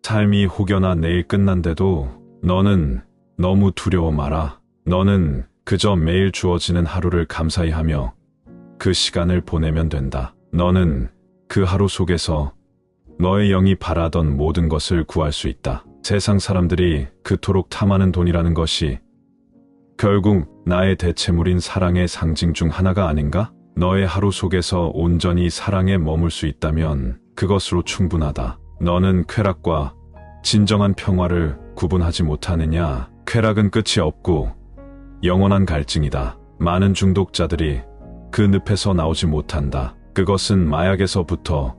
삶이 혹여나 내일 끝난데도 너는 너무 두려워 마라. 너는 그저 매일 주어지는 하루를 감사히 하며 그 시간을 보내면 된다. 너는 그 하루 속에서 너의 영이 바라던 모든 것을 구할 수 있다. 세상 사람들이 그토록 탐하는 돈이라는 것이 결국 나의 대체물인 사랑의 상징 중 하나가 아닌가? 너의 하루 속에서 온전히 사랑에 머물 수 있다면 그것으로 충분하다. 너는 쾌락과 진정한 평화를 구분하지 못하느냐? 쾌락은 끝이 없고 영원한 갈증이다. 많은 중독자들이 그 늪에서 나오지 못한다. 그것은 마약에서부터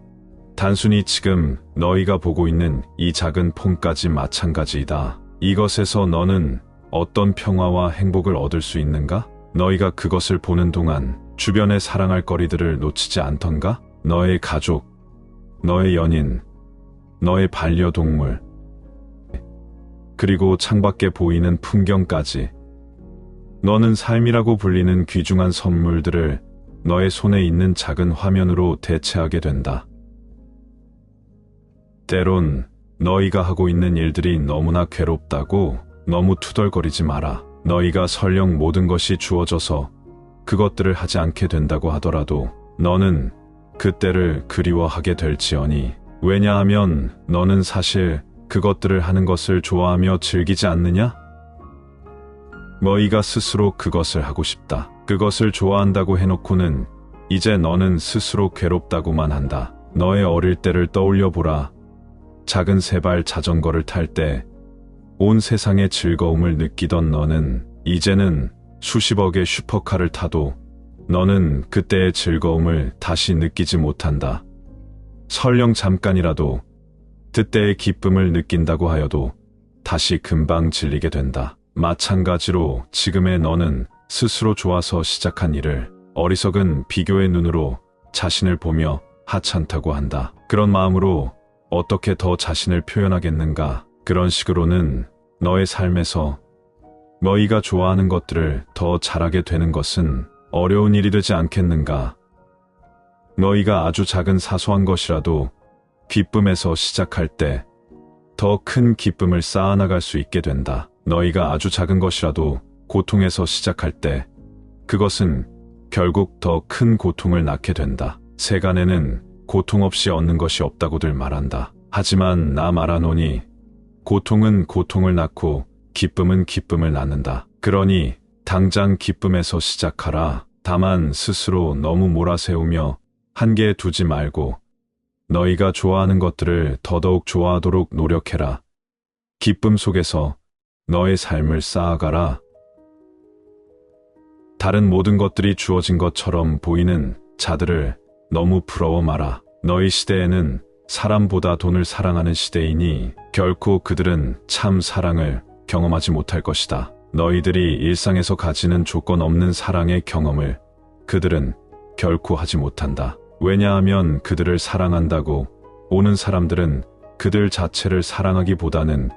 단순히 지금 너희가 보고 있는 이 작은 폰까지 마찬가지이다. 이것에서 너는 어떤 평화와 행복을 얻을 수 있는가? 너희가 그것을 보는 동안 주변의 사랑할 거리들을 놓치지 않던가? 너의 가족, 너의 연인, 너의 반려동물, 그리고 창밖에 보이는 풍경까지. 너는 삶이라고 불리는 귀중한 선물들을 너의 손에 있는 작은 화면으로 대체하게 된다. 때론 너희가 하고 있는 일들이 너무나 괴롭다고 너무 투덜거리지 마라. 너희가 설령 모든 것이 주어져서 그것들을 하지 않게 된다고 하더라도 너는 그때를 그리워하게 될지어니. 왜냐하면 너는 사실 그것들을 하는 것을 좋아하며 즐기지 않느냐? 너희가 스스로 그것을 하고 싶다. 그것을 좋아한다고 해놓고는 이제 너는 스스로 괴롭다고만 한다. 너의 어릴 때를 떠올려 보라. 작은 세발 자전거를 탈 때 온 세상의 즐거움을 느끼던 너는 이제는 수십억의 슈퍼카를 타도 너는 그때의 즐거움을 다시 느끼지 못한다. 설령 잠깐이라도 그때의 기쁨을 느낀다고 하여도 다시 금방 질리게 된다. 마찬가지로 지금의 너는 스스로 좋아서 시작한 일을 어리석은 비교의 눈으로 자신을 보며 하찮다고 한다. 그런 마음으로 어떻게 더 자신을 표현하겠는가? 그런 식으로는 너의 삶에서 너희가 좋아하는 것들을 더 잘하게 되는 것은 어려운 일이 되지 않겠는가? 너희가 아주 작은 사소한 것이라도 기쁨에서 시작할 때 더 큰 기쁨을 쌓아나갈 수 있게 된다. 너희가 아주 작은 것이라도 고통에서 시작할 때 그것은 결국 더 큰 고통을 낳게 된다. 세간에는 고통 없이 얻는 것이 없다고들 말한다. 하지만 나 말하노니 고통은 고통을 낳고 기쁨은 기쁨을 낳는다. 그러니 당장 기쁨에서 시작하라. 다만 스스로 너무 몰아세우며 한계에 두지 말고 너희가 좋아하는 것들을 더더욱 좋아하도록 노력해라. 기쁨 속에서 너의 삶을 쌓아가라. 다른 모든 것들이 주어진 것처럼 보이는 자들을 너무 부러워 마라. 너희 시대에는 사람보다 돈을 사랑하는 시대이니 결코 그들은 참 사랑을 경험하지 못할 것이다. 너희들이 일상에서 가지는 조건 없는 사랑의 경험을 그들은 결코 하지 못한다. 왜냐하면 그들을 사랑한다고 오는 사람들은 그들 자체를 사랑하기보다는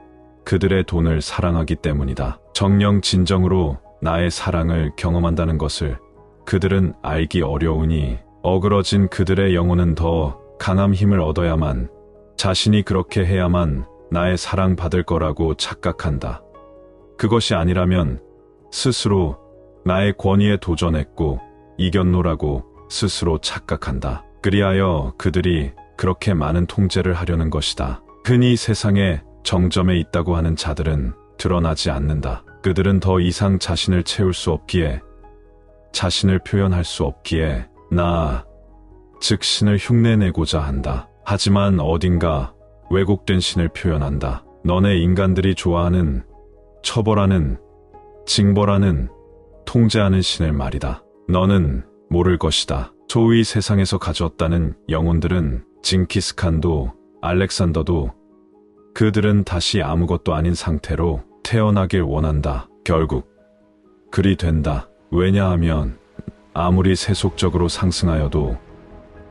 그들의 돈을 사랑하기 때문이다. 정녕 진정으로 나의 사랑을 경험한다는 것을 그들은 알기 어려우니 어그러진 그들의 영혼은 더 강한 힘을 얻어야만, 자신이 그렇게 해야만 나의 사랑받을 거라고 착각한다. 그것이 아니라면 스스로 나의 권위에 도전했고 이겼노라고 스스로 착각한다. 그리하여 그들이 그렇게 많은 통제를 하려는 것이다. 흔히 세상에 정점에 있다고 하는 자들은 드러나지 않는다. 그들은 더 이상 자신을 채울 수 없기에, 자신을 표현할 수 없기에 즉 신을 흉내내고자 한다. 하지만 어딘가 왜곡된 신을 표현한다. 너네 인간들이 좋아하는 처벌하는, 징벌하는, 통제하는 신을 말이다. 너는 모를 것이다. 소위 세상에서 가져왔다는 영혼들은 징기스칸도 알렉산더도 그들은 다시 아무것도 아닌 상태로 태어나길 원한다. 결국 그리 된다. 왜냐하면 아무리 세속적으로 상승하여도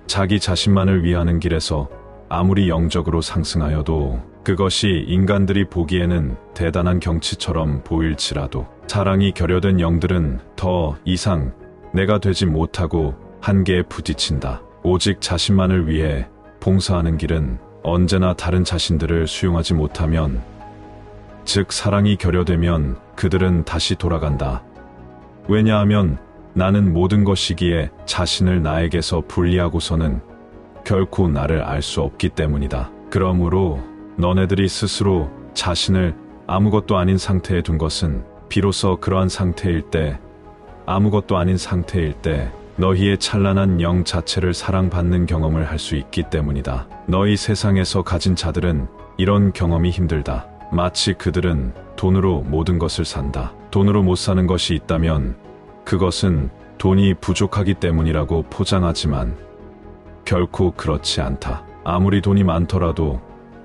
자기 자신만을 위하는 길에서 아무리 영적으로 상승하여도 그것이 인간들이 보기에는 대단한 경치처럼 보일지라도 사랑이 결여된 영들은 더 이상 내가 되지 못하고 한계에 부딪힌다. 오직 자신만을 위해 봉사하는 길은 언제나 다른 자신들을 수용하지 못하면, 즉 사랑이 결여되면 그들은 다시 돌아간다. 왜냐하면 나는 모든 것이기에 자신을 나에게서 분리하고서는 결코 나를 알 수 없기 때문이다. 그러므로 너네들이 스스로 자신을 아무것도 아닌 상태에 둔 것은 비로소 그러한 상태일 때, 아무것도 아닌 상태일 때 너희의 찬란한 영 자체를 사랑받는 경험을 할 수 있기 때문이다. 너희 세상에서 가진 자들은 이런 경험이 힘들다. 마치 그들은 돈으로 모든 것을 산다. 돈으로 못 사는 것이 있다면 그것은 돈이 부족하기 때문이라고 포장하지만 결코 그렇지 않다. 아무리 돈이 많더라도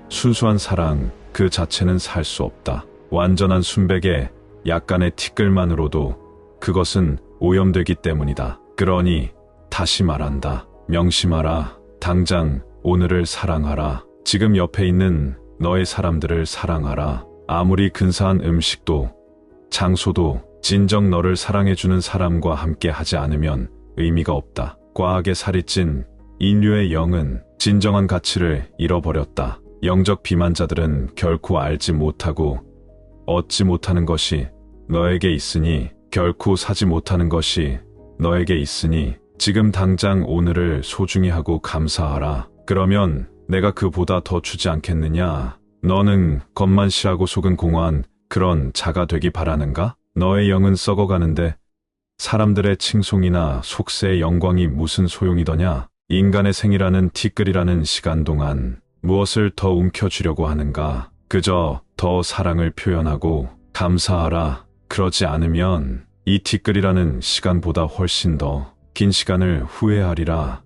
순수한 사랑 그 자체는 살 수 없다. 완전한 순백에 약간의 티끌만으로도 그것은 오염되기 때문이다. 그러니 다시 말한다. 명심하라. 당장 오늘을 사랑하라. 지금 옆에 있는 너의 사람들을 사랑하라. 아무리 근사한 음식도 장소도 진정 너를 사랑해주는 사람과 함께 하지 않으면 의미가 없다. 과학에 살이 찐 인류의 영은 진정한 가치를 잃어버렸다. 영적 비만자들은 결코 알지 못하고 얻지 못하는 것이 너에게 있으니, 결코 사지 못하는 것이 너에게 있으니 지금 당장 오늘을 소중히 하고 감사하라. 그러면 내가 그보다 더 주지 않겠느냐? 너는 겉만 실하고 속은 공허한 그런 자가 되기 바라는가? 너의 영은 썩어가는데 사람들의 칭송이나 속세의 영광이 무슨 소용이더냐? 인간의 생이라는 티끌이라는 시간 동안 무엇을 더 움켜쥐려고 하는가? 그저 더 사랑을 표현하고 감사하라. 그러지 않으면 이 티끌이라는 시간보다 훨씬 더 긴 시간을 후회하리라.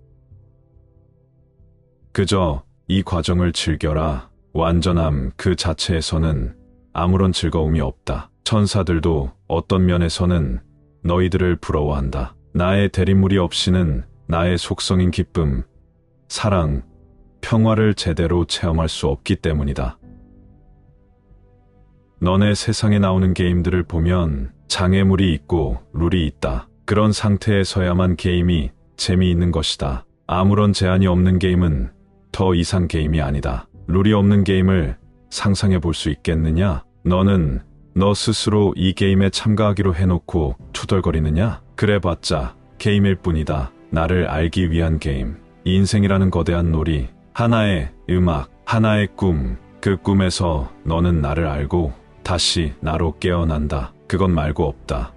그저 이 과정을 즐겨라. 완전함 그 자체에서는 아무런 즐거움이 없다. 천사들도 어떤 면에서는 너희들을 부러워한다. 나의 대리물이 없이는 나의 속성인 기쁨, 사랑, 평화를 제대로 체험할 수 없기 때문이다. 너네 세상에 나오는 게임들을 보면 장애물이 있고 룰이 있다. 그런 상태에서야만 게임이 재미있는 것이다. 아무런 제한이 없는 게임은 더 이상 게임이 아니다. 룰이 없는 게임을 상상해 볼 수 있겠느냐? 너는 너 스스로 이 게임에 참가하기로 해놓고 투덜거리느냐? 그래봤자 게임일 뿐이다. 나를 알기 위한 게임. 인생이라는 거대한 놀이, 하나의 음악, 하나의 꿈. 그 꿈에서 너는 나를 알고 다시 나로 깨어난다. 그것 말고 없다.